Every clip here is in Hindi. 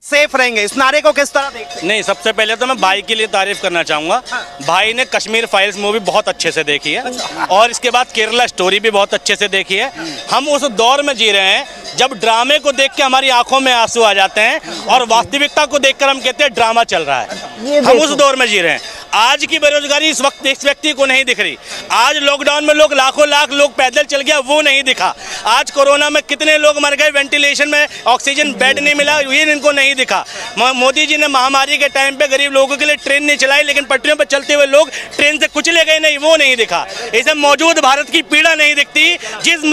सेफ रहेंगे, इस नारे को किस तरह देखते हैं? नहीं, सबसे पहले तो मैं भाई के लिए तारीफ करना चाहूँगा। भाई ने कश्मीर फाइल्स मूवी बहुत अच्छे से देखी है और इसके बाद केरला स्टोरी भी बहुत अच्छे से देखी है। हम उस दौर में जी रहे हैं जब ड्रामे को देख के हमारी आंखों में आंसू आ जाते हैं और वास्तविकता को देखकर हम कहते हैं ड्रामा चल रहा है। हम उस दौर में जी रहे हैं। आज की बेरोजगारी इस वक्त इस व्यक्ति को नहीं दिख रही। आज लॉकडाउन में लोग लाखों लाख लोग पैदल चल गया, वो नहीं दिखा। आज कोरोना में कितने लोग मर गए, वेंटिलेशन में ऑक्सीजन बेड नहीं मिला, ये इनको नहीं दिखा। मोदी जी ने महामारी के टाइम पे गरीब लोगों के लिए ट्रेन नहीं चलाई, लेकिन पटरियों पर चलते हुए लोग ट्रेन से कुचले गए नहीं, वो नहीं दिखा। इसे मौजूद भारत की पीड़ा नहीं दिखती।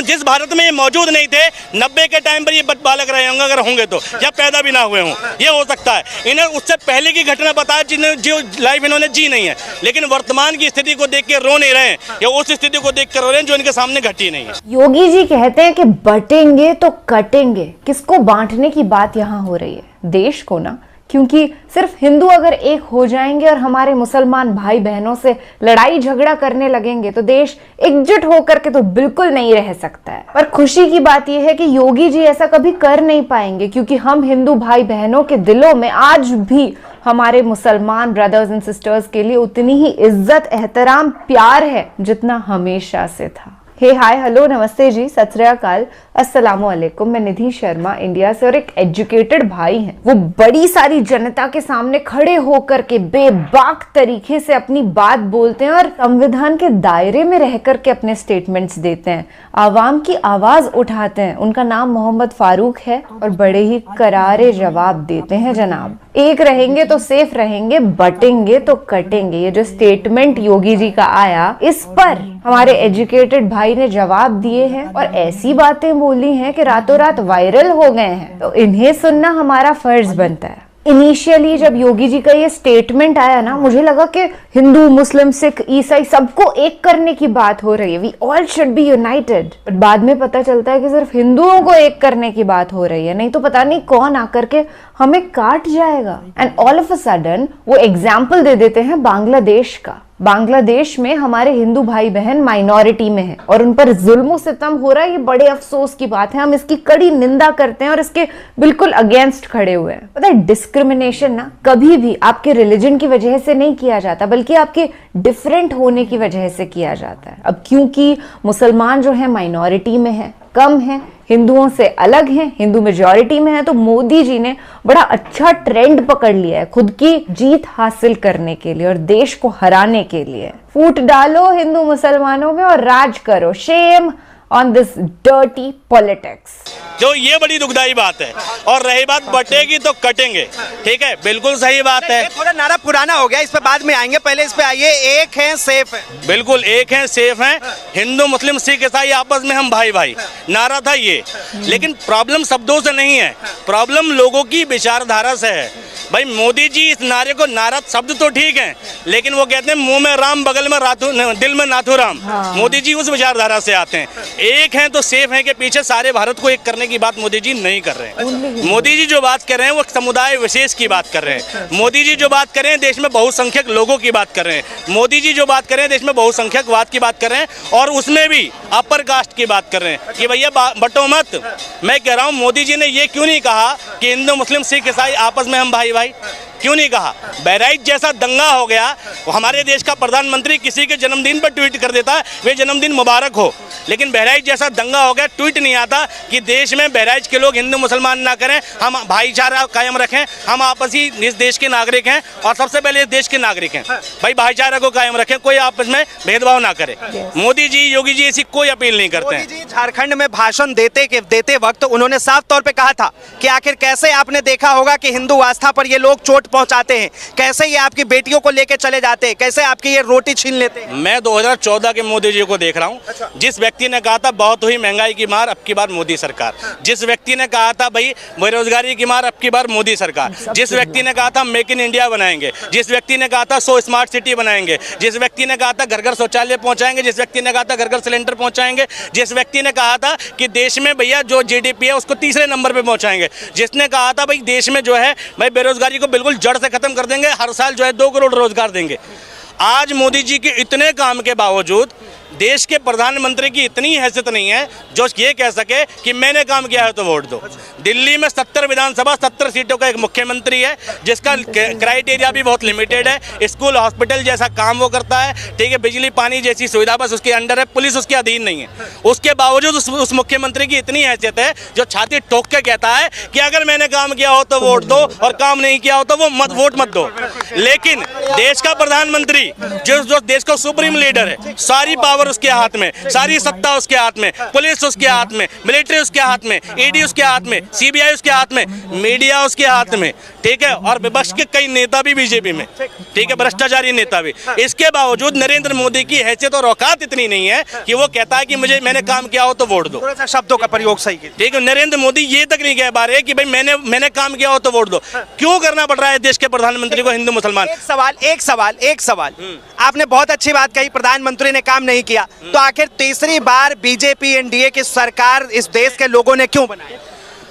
जिस भारत में ये मौजूद नहीं थे, 90 के टाइम पर ये बालक रहे होंगे, अगर होंगे तो, या पैदा भी ना हुए हों, ये हो सकता है। इन्हें उससे पहले की घटना बताया जिन्हें जो लाइफ इन्होंने जी नहीं है, लेकिन वर्तमान की स्थिति को देख के रो नहीं रहे हैं, या उस स्थिति को देख कर रो रहे हैं जो इनके सामने घटी नहीं है। योगी जी कहते हैं कि बटेंगे तो कटेंगे। किसको बांटने की बात यहाँ हो रही है? देश को ना, क्योंकि सिर्फ हिंदू अगर एक हो जाएंगे और हमारे मुसलमान भाई बहनों से लड़ाई झगड़ा करने लगेंगे तो देश एकजुट होकर के तो बिल्कुल नहीं रह सकता है। पर खुशी की बात यह है कि योगी जी ऐसा कभी कर नहीं पाएंगे, क्योंकि हम हिंदू भाई बहनों के दिलों में आज भी हमारे मुसलमान ब्रदर्स एंड सिस्टर्स के लिए उतनी ही इज्जत, एहतराम, प्यार है जितना हमेशा से था। हे हाय हेलो नमस्ते जी, सत श्री अकाल, अस्सलामु अलैकुम। मैं निधि शर्मा इंडिया से, और एक एजुकेटेड भाई हैं। वो बड़ी सारी जनता के सामने खड़े होकर के बेबाक तरीके से अपनी बात बोलते हैं और संविधान के दायरे में रह करके अपने स्टेटमेंट्स देते हैं, आवाम की आवाज उठाते हैं। उनका नाम मोहम्मद फारूक है और बड़े ही करारे जवाब देते हैं जनाब। एक रहेंगे तो सेफ रहेंगे, बटेंगे तो कटेंगे। ये जो स्टेटमेंट योगी जी का आया, इस पर हमारे एजुकेटेड भाई ने जवाब दिए हैं और ऐसी बातें बोली हैं कि रातों रात वायरल हो गए हैं। तो इन्हें सुनना हमारा फर्ज बनता है। इनिशियली जब योगी जी का ये स्टेटमेंट आया ना, मुझे लगा कि हिंदू, मुस्लिम, सिख, ईसाई सबको एक करने की बात हो रही है, we all should be united. But बाद में पता चलता है कि सिर्फ हिंदुओं को एक करने की बात हो रही है, नहीं तो पता नहीं कौन आकर के हमें काट जाएगा। And all of a sudden वो एग्जाम्पल दे देते हैं बांग्लादेश का। बांग्लादेश में हमारे हिंदू भाई बहन माइनॉरिटी में हैं और उन पर जुल्म सितम हो रहा है। ये बड़े अफसोस की बात है, हम इसकी कड़ी निंदा करते हैं और इसके बिल्कुल अगेंस्ट खड़े हुए हैं। पता है, डिस्क्रिमिनेशन ना कभी भी आपके रिलीजन की वजह से नहीं किया जाता, बल्कि आपके डिफरेंट होने की वजह से किया जाता है। अब क्योंकि मुसलमान जो है माइनॉरिटी में है, कम है, हिंदुओं से अलग हैं, हिंदू मेजॉरिटी में है, तो मोदी जी ने बड़ा अच्छा ट्रेंड पकड़ लिया है खुद की जीत हासिल करने के लिए और देश को हराने के लिए। फूट डालो हिंदू मुसलमानों में और राज करो। Shame on this dirty politics. जो ये बड़ी दुखदाई बात है। और रही बात बटेगी तो कटेंगे, ठीक है, बिल्कुल सही बात है। थोड़ा नारा पुराना हो गया, इस पे बाद में आएंगे, पहले इस पे आइए। एक है, सेफ है। बिल्कुल एक हैं, सेफ हैं। हिंदू, मुस्लिम, सिख, ईसाई आपस में हम भाई भाई, नारा था ये। लेकिन प्रॉब्लम शब्दों से नहीं है, प्रॉब्लम लोगों की विचारधारा से है। भाई मोदी जी इस नारे को, नारा शब्द तो ठीक है, लेकिन वो कहते हैं मुंह में राम बगल में दिल में नाथुराम। मोदी जी उस विचारधारा से आते हैं। एक हैं तो सेफ हैं के पीछे सारे भारत को एक करने की बात मोदी जी नहीं कर रहे हैं। मोदी जी जो बात कर रहे हैं वो समुदाय विशेष की बात कर रहे हैं। मोदी जी जो बात कर रहे हैं देश में बहुसंख्यक लोगों की बात कर रहे हैं। मोदी जी जो बात कर रहे हैं देश में बहुसंख्यकवाद की बात कर रहे हैं, और उसमें भी अपर कास्ट की बात कर रहे हैं कि भैया बटो मत। मैं कह रहा हूँ मोदी जी ने ये क्यों नहीं कहा कि हिंदू, मुस्लिम, सिख, ईसाई आपस में हम भाई भाई, क्यों नहीं कहा? बहराइच जैसा दंगा हो गया, हमारे देश का प्रधानमंत्री किसी के जन्मदिन पर ट्वीट कर देता है वे जन्मदिन मुबारक हो, लेकिन बहराइच जैसा दंगा हो गया, ट्वीट नहीं आता कि देश में बहराइच के लोग हिंदू मुसलमान ना करें, हम भाईचारा कायम रखें, हम आपसी इस देश के नागरिक हैं और सबसे पहले इस देश के नागरिक हैं, भाई भाईचारा को कायम रखें, कोई आपस में भेदभाव ना करे। मोदी जी, योगी जी ऐसी कोई अपील नहीं करते हैं। मोदी जी झारखंड में भाषण देते वक्त उन्होंने साफ तौर पे कहा था कि आखिर कैसे आपने देखा होगा कि हिंदू आस्था पर ये लोग चोट पहुंचाते हैं, कैसे ये आपकी बेटियों को लेके चले जाते हैं, कैसे आपकी ये रोटी छीन लेते हैं। मैं 2014 के मोदी जी को देख रहा हूँ। अच्छा। जिस व्यक्ति ने कहा था बहुत हुई महंगाई की मार, अब की बार मोदी सरकार। जिस व्यक्ति ने कहा था भाई बेरोजगारी की मार, अब की बार मोदी सरकार। जिस व्यक्ति ने कहा था मेक इन इंडिया बनाएंगे, जिस व्यक्ति ने कहा था 100 स्मार्ट सिटी बनाएंगे, जिस व्यक्ति ने कहा था घर घर शौचालय पहुंचाएंगे, जिस व्यक्ति ने कहा था घर घर सिलेंडर पहुंचाएंगे, जिस व्यक्ति ने कहा था कि देश में भैया जो जीडीपी है उसको तीसरे नंबर पे पहुंचाएंगे, जिसने कहा था भाई देश में जो है भाई बेरोजगारी को बिल्कुल जड़ से खत्म कर देंगे, हर साल जो है 2 करोड़ रोजगार देंगे। आज मोदी जी के इतने काम के बावजूद देश के प्रधानमंत्री की इतनी हैसियत नहीं है जो ये कह सके कि मैंने काम किया है तो वोट दो। दिल्ली में 70 विधानसभा 70 सीटों का एक मुख्यमंत्री है जिसका क्राइटेरिया भी बहुत लिमिटेड है। स्कूल हॉस्पिटल जैसा काम वो करता है, ठीक है, बिजली पानी जैसी सुविधा बस उसके अंडर है, पुलिस उसके अधीन नहीं है। उसके बावजूद उस मुख्यमंत्री की इतनी हैसियत है जो छाती ठोक के कहता है कि अगर मैंने काम किया हो तो वोट दो और काम नहीं किया हो तो वो वोट मत दो। लेकिन देश का प्रधानमंत्री जो देश का सुप्रीम लीडर है, सारी पावर उसके हाथ में, सारी सत्ता उसके हाथ में, पुलिस उसके हाथ में, मिलिट्री उसके हाथ में, ईडी उसके हाथ में, सीबीआई उसके हाथ में, मीडिया उसके हाथ में, ठीक है, और विपक्ष के कई नेता भी बीजेपी में, ठीक है, भ्रष्टाचारी नेता भी। इसके बावजूद नरेंद्र मोदी की हैसियत और औकात इतनी नहीं है कि वो कहता है कि मैंने काम किया हो तो वोट दो। थोड़ा सा शब्दों का प्रयोग सही कीजिए। ठीक है, नरेंद्र मोदी ये तक नहीं कह पा रहे कि भाई मैंने काम किया हो तो वोट दो। क्यों करना पड़ रहा है देश के प्रधानमंत्री को हिंदू मुसलमान? एक सवाल आपने बहुत अच्छी बात कही, प्रधानमंत्री ने काम नहीं किया, तो आखिर तीसरी बार बीजेपी एनडीए की सरकार इस देश के लोगों ने क्यों बनाई?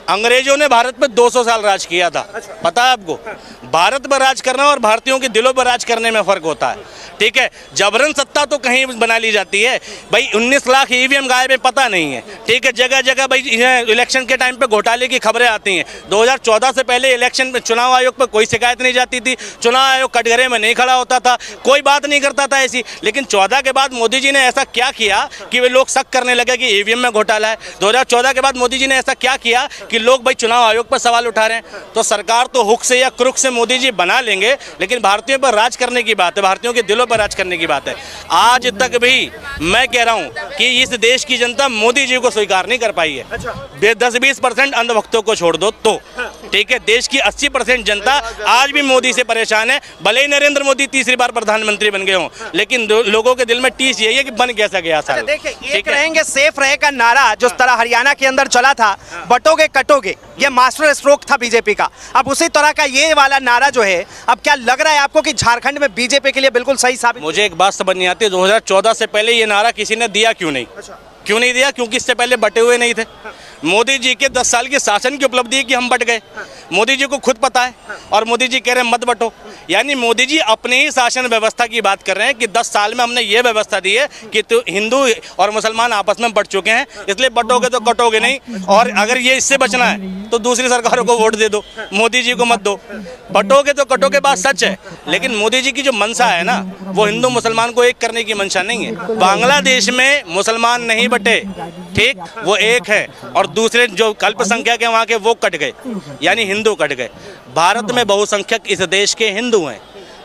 अंग्रेजों ने भारत पे 200 साल राज किया था, पता है आपको? भारत पर राज करना और भारतीयों के दिलों पर राज करने में फर्क होता है, ठीक है। जबरन सत्ता तो कहीं बना ली जाती है भाई। 19 लाख ईवीएम गायब है, पता नहीं है, ठीक है। जगह जगह भाई इलेक्शन के टाइम पे घोटाले की खबरें आती हैं। 2014 से पहले इलेक्शन में चुनाव आयोग पर कोई शिकायत नहीं जाती थी, चुनाव आयोग कटघरे में नहीं खड़ा होता था, कोई बात नहीं करता था ऐसी। लेकिन 14 के बाद मोदी जी ने ऐसा क्या किया कि वे लोग शक करने लगे कि ईवीएम में घोटाला है? 2014 के बाद मोदी जी ने ऐसा क्या किया कि लोग भाई चुनाव आयोग पर सवाल उठा रहे हैं? तो सरकार तो हुक से या क्रुक से मोदी जी बना लेंगे, लेकिन भारतीयों पर राज करने की बात है, भारतीयों के दिलों पर राज करने की बात है। आज तक भी मैं कह रहा हूं कि इस देश की जनता मोदी जी को स्वीकार नहीं कर पाई है। 10-20% अंधभक्तों को छोड़ दो तो, ठीक है, देश की 80% जनता आज भी मोदी से परेशान है। भले ही नरेंद्र मोदी तीसरी बार प्रधानमंत्री बन गए हों, लेकिन लोगों के दिल में टीस यही है कि बन कैसा गया साल। देखिए, एक रहेंगे सेफ रहे का नारा जिस तरह हरियाणा के अंदर चला था, बटोगे कटोगे, ये मास्टर स्ट्रोक था बीजेपी का। अब उसी तरह का ये वाला नारा जो है, अब क्या लग रहा है आपको कि झारखंड में बीजेपी के लिए बिल्कुल सही साबित? मुझे एक बात समझ नहीं आती, 2014 से पहले ये नारा किसी ने दिया क्यों नहीं? क्यों नहीं दिया? क्योंकि इससे पहले बटे हुए नहीं थे। मोदी जी के 10 साल के शासन की उपलब्धि है कि हम बट गए, मोदी जी को खुद पता है, और मोदी जी कह रहे हैं मत बटो। यानी मोदी जी अपने ही शासन व्यवस्था की बात कर रहे हैं कि 10 साल में हमने ये व्यवस्था दी है कि तो हिंदू और मुसलमान आपस में बट चुके हैं, इसलिए बटोगे तो कटोगे नहीं, और अगर ये इससे बचना है तो दूसरी सरकारों को वोट दे दो, मोदी जी को मत दो। बटोगे तो कटोगे, बात सच है, लेकिन मोदी जी की जो मंशा है ना, वो हिंदू मुसलमान को एक करने की मंशा नहीं है। बांग्लादेश में मुसलमान नहीं बटे, ठीक, वो एक है, और दूसरे जो अल्पसंख्यक है वहाँ के वो कट गए, यानी हिंदू कट गए। भारत में बहुसंख्यक इस देश के हिंदू हैं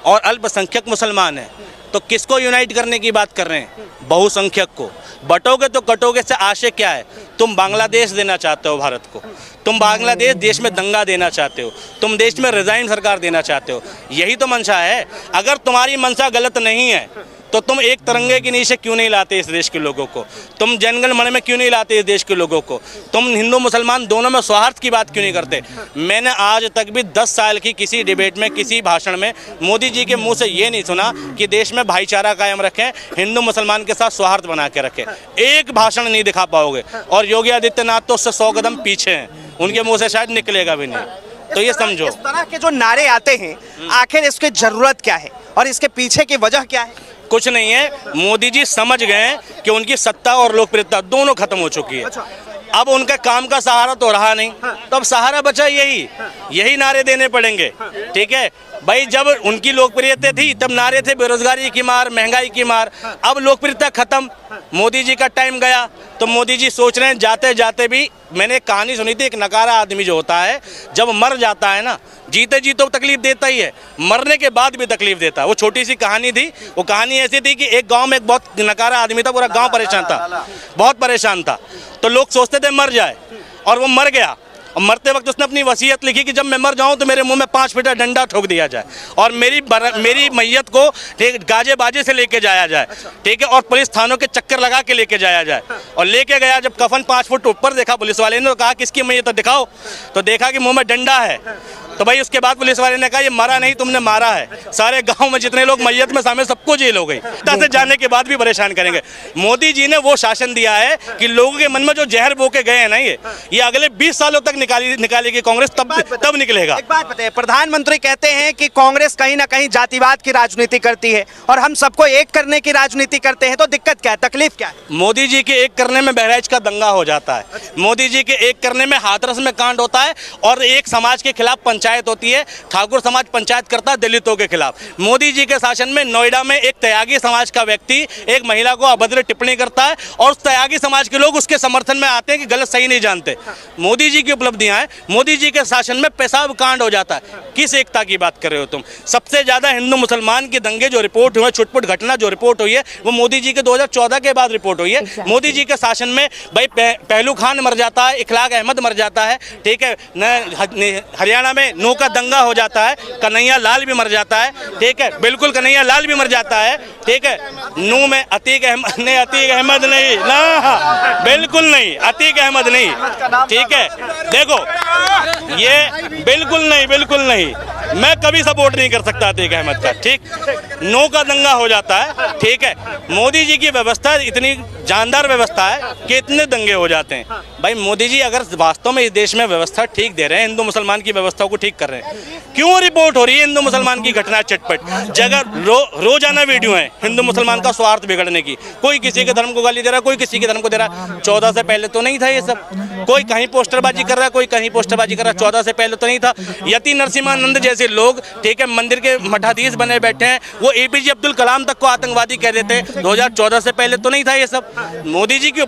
और अल्पसंख्यक मुसलमान हैं, तो किसको यूनाइट करने की बात कर रहे हैं? बहुसंख्यक को। बटोगे तो कटोगे से आशय क्या है? तुम बांग्लादेश देना चाहते हो भारत को, तुम बांग्लादेश देश में दंगा देना चाहते हो, तुम देश में रिजाइन सरकार देना चाहते हो, यही तो मंशा है। अगर तुम्हारी मंशा गलत नहीं है तो तुम एक तिरंगे के नीचे क्यों नहीं लाते इस देश के लोगों को? तुम जनगण मन में क्यों नहीं लाते इस देश के लोगों को? तुम हिंदू मुसलमान दोनों में सौहार्द की बात क्यों नहीं करते? मैंने आज तक भी 10 साल की किसी डिबेट में, किसी भाषण में मोदी जी के मुंह से ये नहीं सुना कि देश में भाईचारा कायम रखें, हिंदू मुसलमान के साथ सौहार्द बना के रखें। एक भाषण नहीं दिखा पाओगे, और योगी आदित्यनाथ तो उससे 100 कदम पीछे हैं, उनके मुँह से शायद निकलेगा भी नहीं। तो ये समझो, इस तरह के जो नारे आते हैं, आखिर इसकी जरूरत क्या है और इसके पीछे की वजह क्या है? कुछ नहीं है, मोदी जी समझ गए कि उनकी सत्ता और लोकप्रियता दोनों खत्म हो चुकी है। अब उनका काम का सहारा तो रहा नहीं, तो अब सहारा बचा यही नारे देने पड़ेंगे, ठीक है भाई। जब उनकी लोकप्रियता थी तब नारे थे बेरोजगारी की मार, महंगाई की मार। अब लोकप्रियता खत्म, मोदी जी का टाइम गया, तो मोदी जी सोच रहे हैं जाते जाते भी। मैंने एक कहानी सुनी थी, एक नकारा आदमी जो होता है जब मर जाता है ना, जीते जी तो तकलीफ देता ही है, मरने के बाद भी तकलीफ देता है। वो छोटी सी कहानी थी, वो कहानी ऐसी थी कि एक गांव में एक बहुत नकारा आदमी था, पूरा गांव परेशान था, बहुत परेशान था। तो लोग सोचते थे मर जाए, और वो मर गया। और मरते वक्त उसने अपनी वसीयत लिखी कि जब मैं मर जाऊं तो मेरे मुंह में 5 फीट डंडा ठोक दिया जाए, और मेरी मैयत को गाजे बाजे से लेके जाया जाए, ठीक है, और पुलिस थानों के चक्कर लगा के लेके जाया जाए। और लेके गया, जब कफन 5 फुट ऊपर देखा पुलिस वाले ने, तो कहा किसकी मैयत है दिखाओ, तो देखा कि मुंह में डंडा है। तो भाई उसके बाद पुलिस वाले ने कहा ये मरा नहीं, तुमने मारा है। सारे गांव में जितने लोग मैयत में शामिल सबको जेल हो गई। से जाने के बाद भी परेशान करेंगे। मोदी जी ने वो शासन दिया है कि लोगों के मन में जो जहर बो के गए हैं ना, ये अगले 20 सालों तक निकालेगी कांग्रेस, तब निकलेगा। एक बात बताइए, प्रधानमंत्री कहते हैं कि कांग्रेस कहीं ना कहीं जातिवाद की राजनीति करती है और हम सबको एक करने की राजनीति करते हैं, तो दिक्कत क्या है, तकलीफ क्या है? मोदी जी के एक करने में बहराइच का दंगा हो जाता है, मोदी जी के एक करने में हाथरस में कांड होता है और एक समाज के खिलाफ पंचायत होती है, ठाकुर समाज पंचायत करता है दलितों के खिलाफ। मोदी जी के शासन में नोएडा में एक त्यागी समाज का व्यक्ति एक महिला को अभद्र टिप्पणी करता है और उस त्यागी समाज के लोग उसके समर्थन में आते हैं कि गलत सही नहीं जानते। मोदी जी की उपलब्धियां हैं, मोदी जी के शासन में पेशाब कांड हो जाता है। किस एकता की बात कर रहे हो तुम? सबसे ज्यादा हिंदू मुसलमान के दंगे जो रिपोर्ट हुए, छुटपुट घटना जो रिपोर्ट हुई है, वो मोदी जी के 2014 के बाद रिपोर्ट हुई है। मोदी जी के शासन में भाई पहलू खान मर जाता है, इखलाक अहमद मर जाता है, ठीक है, हरियाणा में नू का दंगा हो जाता है, कन्हैया लाल भी मर जाता है, ठीक है, बिल्कुल कन्हैया लाल भी मर जाता है, ठीक है। नू में अतीक अहमद नहीं ना, बिल्कुल नहीं, अतीक अहमद नहीं, ठीक है। देखो ये बिल्कुल नहीं, मैं कभी सपोर्ट नहीं कर सकता अतीक अहमद का, ठीक। नो का दंगा हो जाता है, ठीक है। मोदी जी की व्यवस्था इतनी जानदार व्यवस्था है कि इतने दंगे हो जाते हैं। भाई मोदी जी अगर वास्तव में इस देश में व्यवस्था ठीक दे रहे हैं, हिंदू मुसलमान की व्यवस्था को ठीक कर रहे हैं, क्यों रिपोर्ट हो रही है हिंदू मुसलमान की घटना चटपट जगह? रोजाना वीडियो है हिंदू मुसलमान का स्वार्थ बिगड़ने की। कोई किसी के धर्म को गाली दे रहा है, कोई किसी के धर्म को दे रहा है। 14 से पहले तो नहीं था ये सब। कोई कहीं पोस्टरबाजी कर रहा है, कोई कहीं पोस्टरबाजी कर रहा है। 14 से पहले तो नहीं था। यति नरसिम्हानंद जैसे लोग, ठीक है, मंदिर के मठाधीश बने बैठे हैं, वो APJ अब्दुल कलाम तक को आतंकवादी कह देते। 2014 से पहले तो नहीं था ये सब। मोदी जी की